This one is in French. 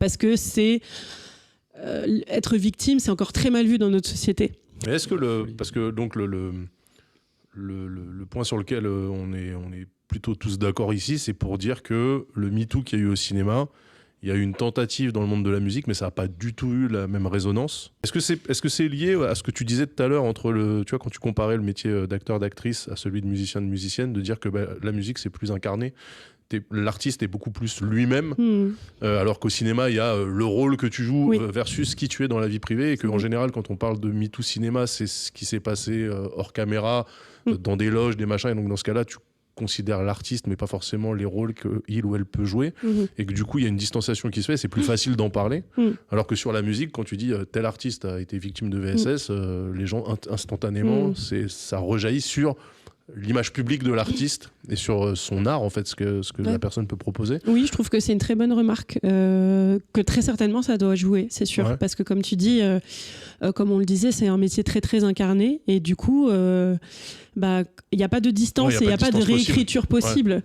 parce que c'est être victime, c'est encore très mal vu dans notre société. Mais est-ce que parce que donc le point sur lequel on est plutôt tous d'accord ici, c'est pour dire que le MeToo qu'il y a eu au cinéma, il y a eu une tentative dans le monde de la musique, mais ça n'a pas du tout eu la même résonance. Est-ce que c'est lié à ce que tu disais tout à l'heure entre tu vois, quand tu comparais le métier d'acteur, d'actrice à celui de musicien, de musicienne, de dire que la musique c'est plus incarné, l'artiste est beaucoup plus lui-même, alors qu'au cinéma il y a le rôle que tu joues versus qui tu es dans la vie privée, et qu'en général quand on parle de MeToo cinéma, c'est ce qui s'est passé hors caméra, dans des loges, des machins, et donc dans ce cas-là tu considère l'artiste mais pas forcément les rôles qu'il ou elle peut jouer, et que du coup il y a une distanciation qui se fait, c'est plus facile d'en parler, alors que sur la musique quand tu dis tel artiste a été victime de VSS, les gens instantanément ça rejaillit sur l'image publique de l'artiste et sur son art, en fait, ce que la personne peut proposer. Oui, je trouve que c'est une très bonne remarque, que très certainement ça doit jouer, c'est sûr, parce que comme tu dis, comme on le disait, c'est un métier très très incarné, et du coup il n'y a pas de distance, il n'y a pas de réécriture possible.